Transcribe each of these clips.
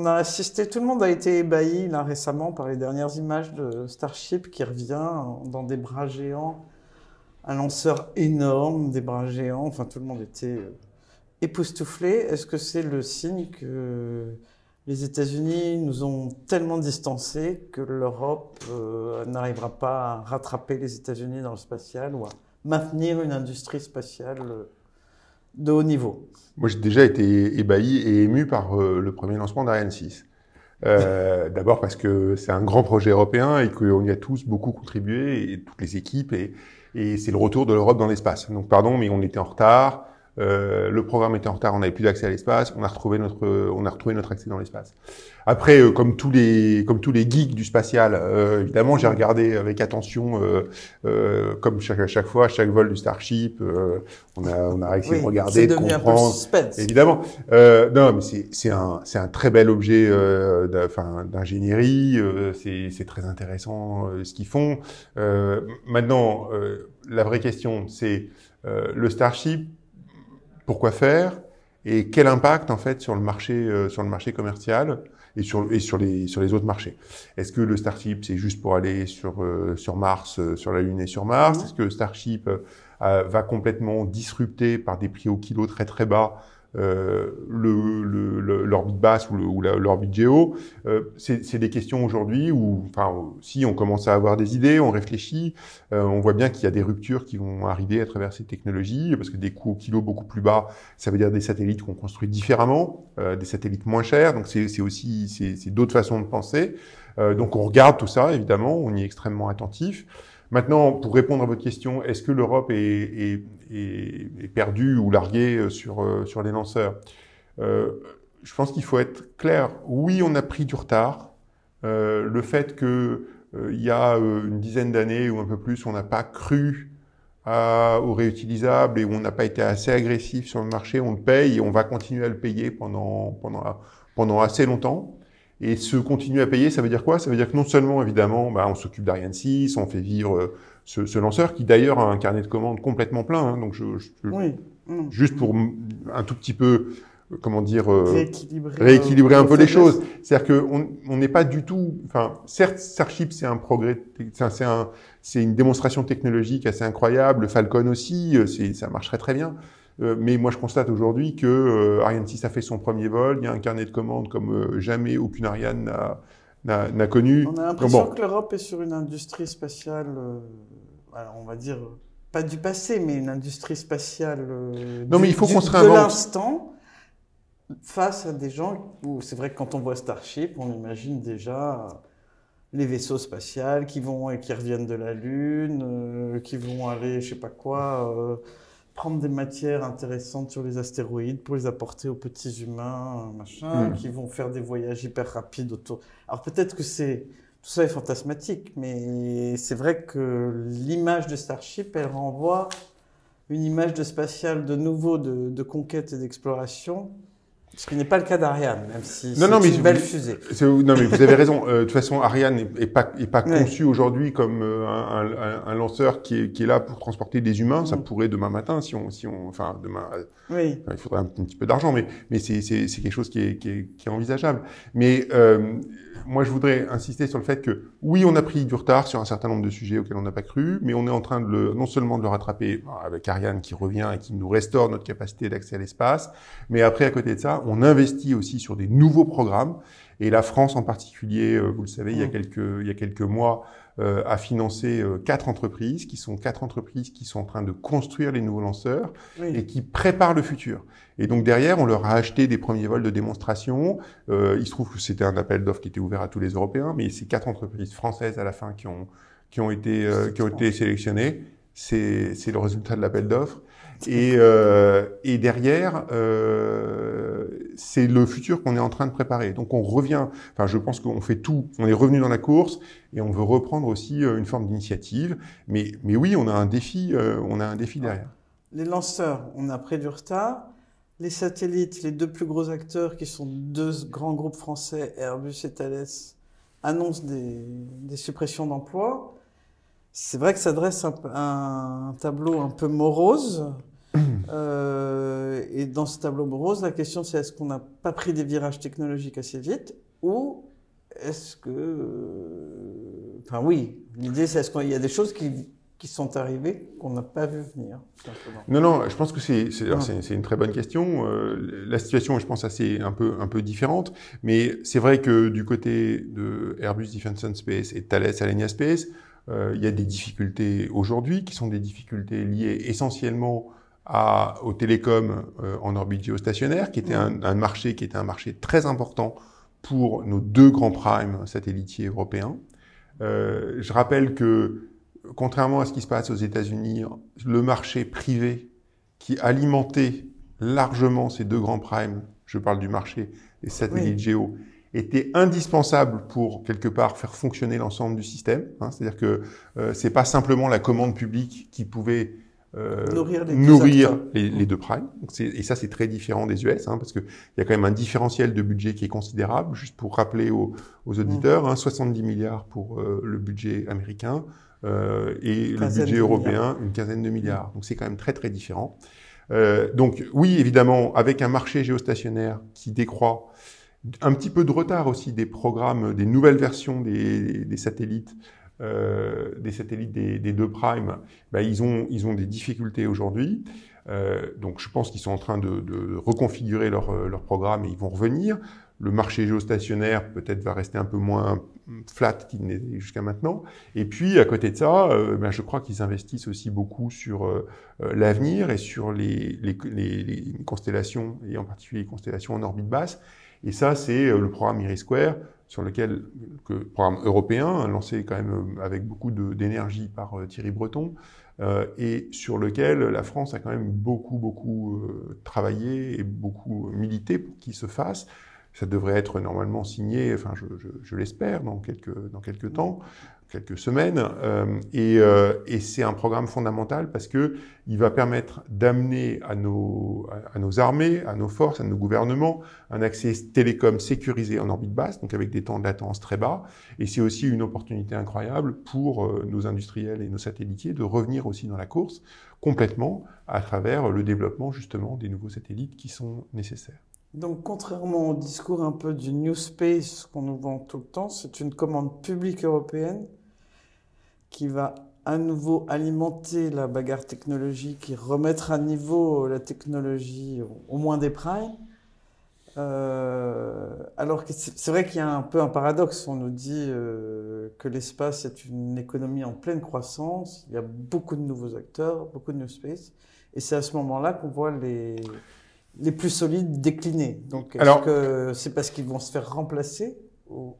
on a assisté, tout le monde a été ébahi là récemment par les dernières images de Starship qui revient dans des bras géants, un lanceur énorme, des bras géants, enfin tout le monde était époustouflé. Est-ce que c'est le signe que les États-Unis nous ont tellement distancés que l'Europe n'arrivera pas à rattraper les États-Unis dans le spatial ou à maintenir une industrie spatiale de haut niveau? Moi, j'ai déjà été ébahi et ému par le premier lancement d'Ariane 6. D'abord parce que c'est un grand projet européen et qu'on y a tous beaucoup contribué, et toutes les équipes, et c'est le retour de l'Europe dans l'espace. Donc pardon, mais on était en retard. Le programme était en retard, on n'avait plus d'accès à l'espace, on a retrouvé notre accès dans l'espace. Après, comme tous les geeks du spatial, évidemment, j'ai regardé avec attention, comme à chaque fois, chaque vol du Starship, on a réussi de regarder, de comprendre. Un peu suspense. Évidemment. Non, mais c'est un très bel objet, d'ingénierie. C'est très intéressant ce qu'ils font. Maintenant, la vraie question, c'est le Starship. Pourquoi faire et quel impact en fait sur le marché commercial et sur les autres marchés. Est-ce que le Starship c'est juste pour aller sur Mars, sur la Lune et sur Mars? Est-ce que le Starship va complètement disrupter par des prix au kilo très très bas l'orbite basse ou l'orbite géo? C'est des questions aujourd'hui où, enfin, si on commence à avoir des idées, on réfléchit, on voit bien qu'il y a des ruptures qui vont arriver à travers ces technologies, parce que des coûts au kilo beaucoup plus bas, ça veut dire des satellites qu'on construit différemment, des satellites moins chers, donc c'est d'autres façons de penser. Donc on regarde tout ça, évidemment, on y est extrêmement attentif. Maintenant, pour répondre à votre question, est-ce que l'Europe est perdue ou larguée sur les lanceurs? Je pense qu'il faut être clair. Oui, on a pris du retard. Le fait que il y a une dizaine d'années ou un peu plus, on n'a pas cru aux réutilisables et on n'a pas été assez agressif sur le marché, on le paye et on va continuer à le payer pendant assez longtemps. Et se continuer à payer, ça veut dire quoi? Ça veut dire que non seulement, évidemment, on s'occupe d'Ariane 6, on fait vivre ce lanceur qui d'ailleurs a un carnet de commandes complètement plein. Hein, donc juste pour un tout petit peu, comment dire, rééquilibrer un peu les choses. C'est-à-dire que on n'est pas du tout. Enfin, certes, Starship c'est un progrès, c'est une démonstration technologique assez incroyable. Le Falcon aussi, ça marcherait très bien. Mais moi, je constate aujourd'hui que Ariane 6 a fait son premier vol. Il y a un carnet de commandes comme jamais aucune Ariane n'a connu. On a l'impression que l'Europe est sur une industrie spatiale, alors on va dire, pas du passé, mais une industrie spatiale mais il faut qu'on se réinvente. De l'instant, face à des gens où c'est vrai que quand on voit Starship, on imagine déjà les vaisseaux spatials qui vont et qui reviennent de la Lune, qui vont aller, je sais pas quoi... prendre des matières intéressantes sur les astéroïdes pour les apporter aux petits humains, qui vont faire des voyages hyper rapides autour. Alors peut-être que tout ça est fantasmatique, mais c'est vrai que l'image de Starship, elle renvoie une image de spatial de nouveau, de conquête et d'exploration. Ce qui n'est pas le cas d'Ariane, même si c'est une belle fusée. Non, mais vous avez raison. De toute façon, Ariane est pas conçu aujourd'hui comme un lanceur qui est là pour transporter des humains. Ça pourrait demain matin, enfin demain. Oui. Il faudrait un petit peu d'argent, mais c'est quelque chose qui est envisageable. Mais moi, je voudrais insister sur le fait que oui, on a pris du retard sur un certain nombre de sujets auxquels on n'a pas cru, mais on est en train non seulement de le rattraper avec Ariane qui revient et qui nous restaure notre capacité d'accès à l'espace, mais après, à côté de ça, on investit aussi sur des nouveaux programmes. Et la France en particulier, vous le savez, il y a quelques mois, a financé 4 entreprises qui sont en train de construire les nouveaux lanceurs et qui préparent le futur. Et donc derrière, on leur a acheté des premiers vols de démonstration. Il se trouve que c'était un appel d'offres qui était ouvert à tous les Européens, mais c'est 4 entreprises françaises à la fin qui ont été sélectionnées. C'est le résultat de l'appel d'offres. Et derrière, c'est le futur qu'on est en train de préparer. Donc on revient, enfin je pense qu'on fait tout, on est revenu dans la course et on veut reprendre aussi une forme d'initiative. Mais oui, on a un défi derrière. Les lanceurs, on a pris du retard. Les satellites, les 2 plus gros acteurs qui sont 2 grands groupes français, Airbus et Thales, annoncent des suppressions d'emplois. C'est vrai que ça dresse un tableau un peu morose. Et dans ce tableau rose, la question c'est est-ce qu'on n'a pas pris des virages technologiques assez vite ou est-ce que... Enfin oui, l'idée c'est est-ce qu'il y a des choses qui sont arrivées qu'on n'a pas vu venir, tout simplement. Non, je pense que c'est une très bonne question. La situation est, je pense, un peu différente, mais c'est vrai que du côté de Airbus Defence and Space et Thales Alenia Space, il y a des difficultés aujourd'hui qui sont des difficultés liées essentiellement aux télécoms en orbite géostationnaire, qui était un marché très important pour nos deux grands primes satellitiers européens. Je rappelle que, contrairement à ce qui se passe aux États-Unis, le marché privé qui alimentait largement ces deux grands primes, je parle du marché des satellites géo, était indispensable pour, quelque part, faire fonctionner l'ensemble du système. C'est-à-dire que c'est pas simplement la commande publique qui pouvait nourrir les deux primes. Et ça, c'est très différent des US, parce qu'il y a quand même un différentiel de budget qui est considérable. Juste pour rappeler aux auditeurs, 70 milliards pour le budget américain et le budget européen, une quinzaine de milliards. Donc c'est quand même très très différent. Donc oui, évidemment, avec un marché géostationnaire qui décroît, un petit peu de retard aussi des programmes, des nouvelles versions des satellites, des deux primes, ils ont des difficultés aujourd'hui. Donc je pense qu'ils sont en train de reconfigurer leur programme et ils vont revenir. Le marché géostationnaire peut-être va rester un peu moins flat qu'il n'est jusqu'à maintenant. Et puis à côté de ça, je crois qu'ils investissent aussi beaucoup sur l'avenir et sur les constellations, et en particulier les constellations en orbite basse. Et ça, c'est le programme IRIS², programme européen, lancé quand même avec beaucoup d'énergie par Thierry Breton, et sur lequel la France a quand même beaucoup travaillé et beaucoup milité pour qu'il se fasse. Ça devrait être normalement signé, enfin je l'espère, dans quelques temps, quelques semaines. Et c'est un programme fondamental parce que il va permettre d'amener à nos armées, à nos forces, à nos gouvernements, un accès télécom sécurisé en orbite basse, donc avec des temps de latence très bas. Et c'est aussi une opportunité incroyable pour nos industriels et nos satellitiers de revenir aussi dans la course complètement à travers le développement justement des nouveaux satellites qui sont nécessaires. Donc, contrairement au discours un peu du New Space qu'on nous vend tout le temps, c'est une commande publique européenne qui va à nouveau alimenter la bagarre technologique et remettre à niveau la technologie, au moins des primes. Alors que c'est vrai qu'il y a un peu un paradoxe. On nous dit que l'espace est une économie en pleine croissance. Il y a beaucoup de nouveaux acteurs, beaucoup de New Space. Et c'est à ce moment-là qu'on voit les plus solides décliner. Donc, est-ce que c'est parce qu'ils vont se faire remplacer ou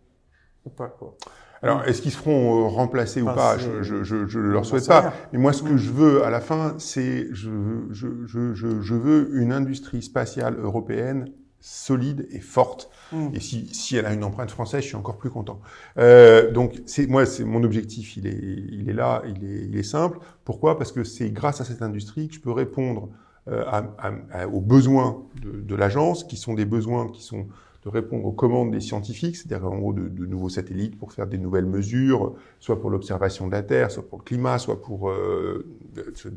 pas, quoi? Alors, est-ce qu'ils seront remplacés ou pas? Je leur souhaite pas. Mais moi, ce que je veux à la fin, c'est je veux une industrie spatiale européenne solide et forte. Et si elle a une empreinte française, je suis encore plus content. Donc, c'est mon objectif. Il est là, il est simple. Pourquoi? Parce que c'est grâce à cette industrie que je peux répondre aux besoins de l'agence, qui sont des besoins qui sont de répondre aux commandes des scientifiques, c'est-à-dire en gros de nouveaux satellites pour faire des nouvelles mesures, soit pour l'observation de la Terre, soit pour le climat, soit pour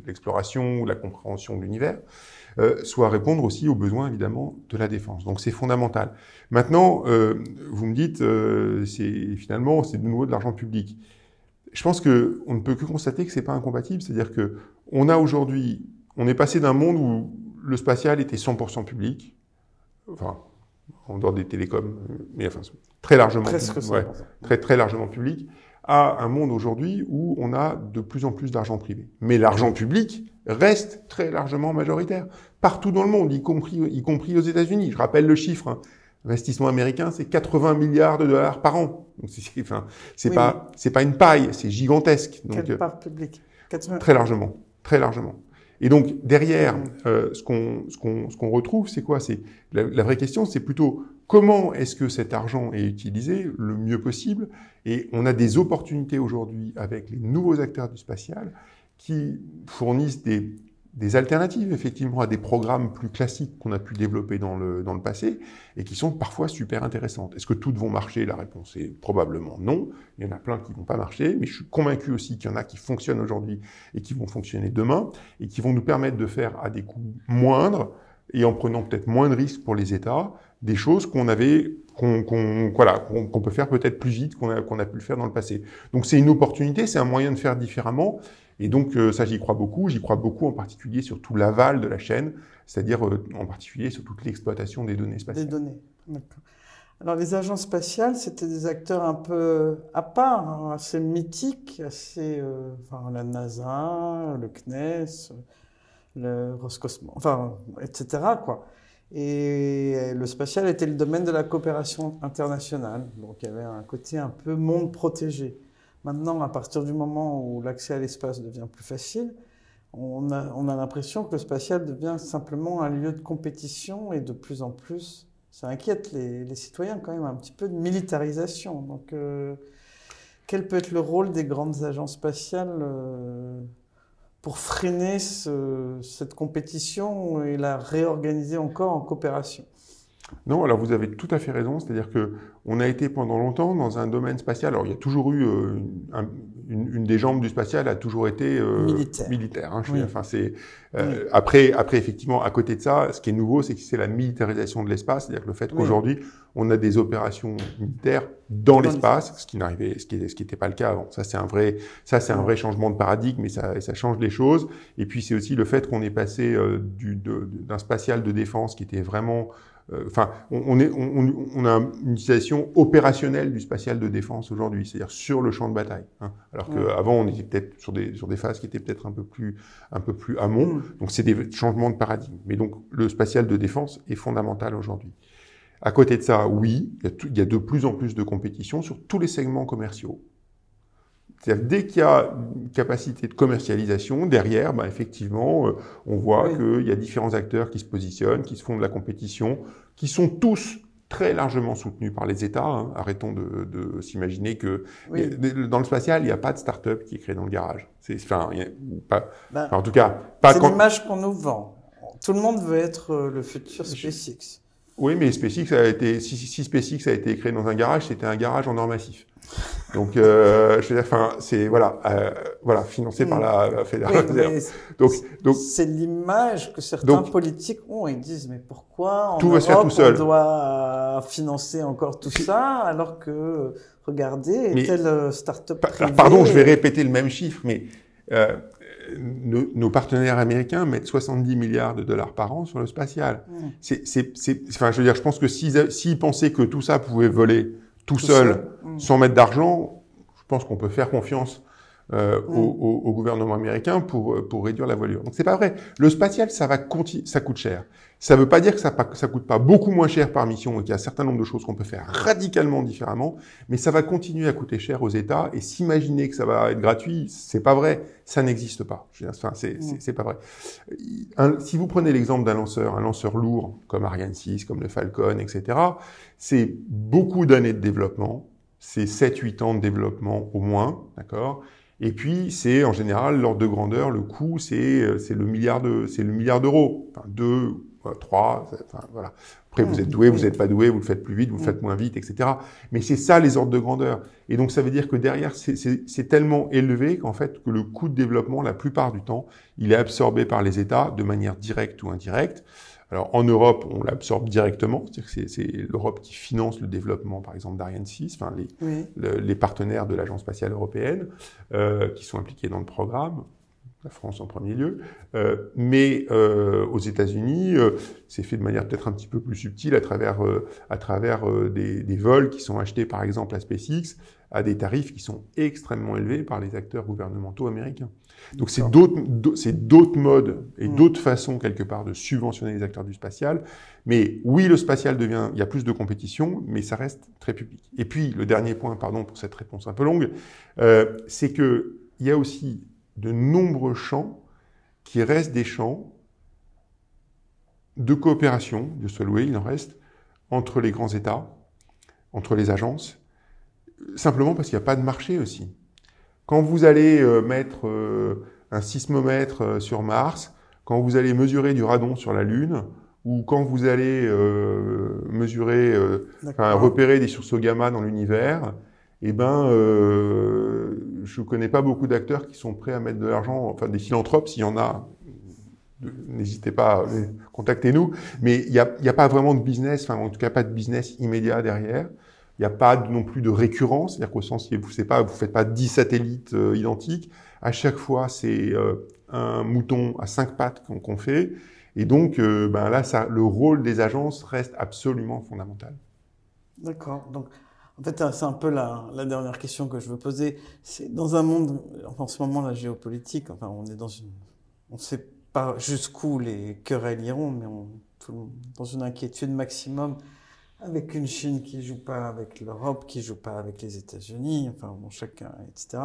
l'exploration ou la compréhension de l'univers, soit répondre aussi aux besoins évidemment de la défense. Donc c'est fondamental. Maintenant, vous me dites, c'est de nouveau de l'argent public. Je pense que on ne peut que constater que c'est pas incompatible, c'est-à-dire que on est passé d'un monde où le spatial était 100% public, enfin, en dehors des télécoms, mais enfin, très largement public, très largement public, à un monde aujourd'hui où on a de plus en plus d'argent privé. Mais l'argent public reste très largement majoritaire. Partout dans le monde, y compris aux États-Unis. Je rappelle le chiffre, l'investissement américain, c'est 80 milliards de dollars par an. Donc, c'est pas une paille, c'est gigantesque. Donc, quelle part publique? Très largement. Et donc derrière, ce qu'on retrouve, c'est quoi? C'est la vraie question, c'est plutôt comment est-ce que cet argent est utilisé le mieux possible. Et on a des opportunités aujourd'hui avec les nouveaux acteurs du spatial qui fournissent des des alternatives, effectivement, à des programmes plus classiques qu'on a pu développer dans le passé et qui sont parfois super intéressantes. Est-ce que toutes vont marcher? La réponse est probablement non. Il y en a plein qui vont pas marcher, mais je suis convaincu aussi qu'il y en a qui fonctionnent aujourd'hui et qui vont fonctionner demain et qui vont nous permettre de faire à des coûts moindres et en prenant peut-être moins de risques pour les États, des choses qu'on peut faire peut-être plus vite qu'on a pu le faire dans le passé. Donc c'est une opportunité, c'est un moyen de faire différemment. Et donc ça, j'y crois beaucoup. J'y crois beaucoup en particulier sur tout l'aval de la chaîne, c'est-à-dire en particulier sur toute l'exploitation des données spatiales. Des données, d'accord. Alors les agences spatiales, c'était des acteurs un peu à part, hein, assez mythiques, enfin la NASA, le CNES, le Roscosmos, enfin, etc., quoi. Et le spatial était le domaine de la coopération internationale. Donc il y avait un côté un peu monde protégé. Maintenant, à partir du moment où l'accès à l'espace devient plus facile, on a l'impression que le spatial devient simplement un lieu de compétition et de plus en plus, ça inquiète les citoyens quand même, un petit peu de militarisation. Donc, quel peut être le rôle des grandes agences spatiales pour freiner cette compétition et la réorganiser encore en coopération? Non, alors vous avez tout à fait raison, c'est-à-dire que on a été pendant longtemps dans un domaine spatial. Alors il y a toujours eu une des jambes du spatial a toujours été militaire. Hein, oui. Enfin c'est Oui. après effectivement à côté de ça, ce qui est nouveau, c'est que c'est la militarisation de l'espace, c'est-à-dire que le fait qu'aujourd'hui on a des opérations militaires dans l'espace, ce qui était pas le cas avant. Ça c'est un vrai changement de paradigme, et ça change les choses. Et puis c'est aussi le fait qu'on est passé d'un spatial de défense qui était vraiment enfin, on a une utilisation opérationnelle du spatial de défense aujourd'hui, c'est-à-dire sur le champ de bataille. Hein, alors qu'avant, on était peut-être sur des phases qui étaient peut-être un peu plus amont. Donc, c'est des changements de paradigme. Mais donc, le spatial de défense est fondamental aujourd'hui. À côté de ça, oui, il y a de plus en plus de compétition sur tous les segments commerciaux. C'est-à-dire, dès qu'il y a une capacité de commercialisation, derrière, effectivement, on voit qu'il y a différents acteurs qui se positionnent, qui se font de la compétition, qui sont tous très largement soutenus par les États. Hein. Arrêtons de s'imaginer que dans le spatial, il n'y a pas de start-up qui est créée dans le garage. En tout cas, pas c'est l'image qu'on nous vend. Tout le monde veut être le futur SpaceX. Oui, mais SpaceX si SpaceX a été créé dans un garage, c'était un garage en or massif. Donc, je veux dire, c'est financé par la fédération. Donc, c'est l'image que certains politiques ont. Ils disent, mais pourquoi en tout Europe va se faire tout seul. On doit financer encore tout ça, alors que regardez, telle start-up privée. Pardon, je vais répéter le même chiffre, mais nos partenaires américains mettent 70 milliards de dollars par an sur le spatial. Enfin, je veux dire, je pense que s'ils pensaient que tout ça pouvait voler tout seul, sans mettre d'argent, je pense qu'on peut faire confiance au gouvernement américain pour réduire la voilure. Donc c'est pas vrai. Le spatial, ça coûte cher. Ça veut pas dire que ça coûte pas beaucoup moins cher par mission et qu'il y a un certain nombre de choses qu'on peut faire radicalement différemment, mais ça va continuer à coûter cher aux États, et s'imaginer que ça va être gratuit, c'est pas vrai. Ça n'existe pas. Enfin, c'est pas vrai. Si vous prenez l'exemple un lanceur lourd comme Ariane 6, comme le Falcon, etc., c'est beaucoup d'années de développement. C'est 7-8 ans de développement au moins, d'accord? Et puis, c'est en général, l'ordre de grandeur, le coût, c'est le milliard d'euros. Enfin, 2, 3, enfin, voilà. Après, vous êtes doué, vous n'êtes pas doué, vous le faites plus vite, vous le faites moins vite, etc. Mais c'est ça, les ordres de grandeur. Et donc, ça veut dire que derrière, c'est tellement élevé qu'en fait, que le coût de développement, la plupart du temps, il est absorbé par les États de manière directe ou indirecte. Alors, en Europe, on l'absorbe directement, c'est-à-dire que c'est l'Europe qui finance le développement, par exemple, d'Ariane 6, enfin, les partenaires de l'Agence spatiale européenne, qui sont impliqués dans le programme, la France en premier lieu, mais aux États-Unis, c'est fait de manière peut-être un petit peu plus subtile à travers des vols qui sont achetés, par exemple, à SpaceX, à des tarifs qui sont extrêmement élevés par les acteurs gouvernementaux américains. Donc c'est d'autres modes et d'autres façons quelque part de subventionner les acteurs du spatial. Mais oui, le spatial il y a plus de compétition, mais ça reste très public. Et puis le dernier point, pardon pour cette réponse un peu longue, c'est que il y a aussi de nombreux champs qui restent des champs de coopération, Dieu soit loué, il en reste, entre les grands États, entre les agences, simplement parce qu'il n'y a pas de marché aussi. Quand vous allez mettre un sismomètre sur Mars, quand vous allez mesurer du radon sur la Lune, ou quand vous allez mesurer, repérer des sursauts gamma dans l'univers, eh ben, je connais pas beaucoup d'acteurs qui sont prêts à mettre de l'argent, enfin des philanthropes, s'il y en a, n'hésitez pas, contactez-nous. Mais il y a pas vraiment de business, enfin en tout cas pas de business immédiat derrière. Il n'y a pas non plus de récurrence, c'est-à-dire qu'au sens où vous faites pas 10 satellites identiques. À chaque fois, c'est un mouton à 5 pattes qu'on fait. Et donc, là, le rôle des agences reste absolument fondamental. D'accord. Donc, en fait, c'est un peu la dernière question que je veux poser. C'est dans un monde, enfin, en ce moment, la géopolitique, enfin, on est on ne sait pas jusqu'où les querelles iront, mais dans une inquiétude maximum, avec une Chine qui joue pas avec l'Europe, qui joue pas avec les États-Unis, enfin, bon, chacun, etc.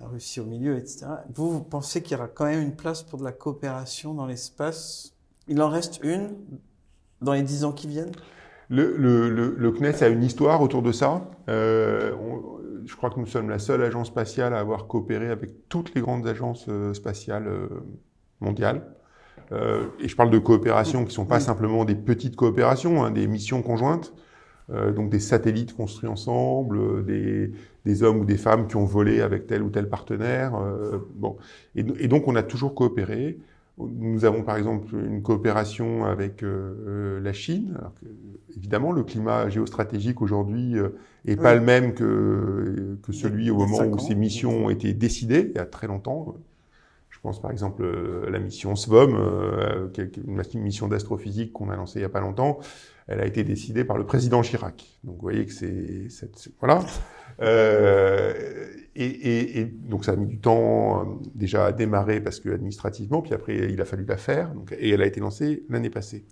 La Russie au milieu, etc. Vous pensez qu'il y aura quand même une place pour de la coopération dans l'espace? Il en reste une dans les 10 ans qui viennent? Le CNES a une histoire autour de ça. Je crois que nous sommes la seule agence spatiale à avoir coopéré avec toutes les grandes agences spatiales mondiales. Et je parle de coopérations qui ne sont pas simplement des petites coopérations, des missions conjointes. Donc des satellites construits ensemble, des hommes ou des femmes qui ont volé avec tel ou tel partenaire. Et donc on a toujours coopéré. Nous avons par exemple une coopération avec la Chine. Alors que, évidemment, le climat géostratégique aujourd'hui est pas le même que celui au moment où ces missions ont été décidées, il y a très longtemps. Je pense par exemple à la mission SVOM, une mission d'astrophysique qu'on a lancée il y a pas longtemps. Elle a été décidée par le président Chirac. Donc vous voyez que voilà. Et donc ça a mis du temps déjà à démarrer parce que administrativement, puis après il a fallu la faire. Et elle a été lancée l'année passée.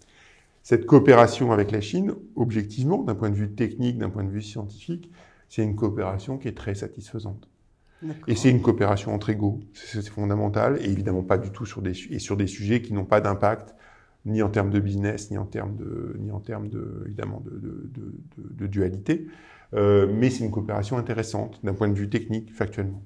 Cette coopération avec la Chine, objectivement, d'un point de vue technique, d'un point de vue scientifique, c'est une coopération qui est très satisfaisante. Et c'est une coopération entre égaux, c'est fondamental, et évidemment pas du tout sur des sujets qui n'ont pas d'impact ni en termes de business, ni en termes évidemment de dualité. Mais c'est une coopération intéressante d'un point de vue technique, factuellement.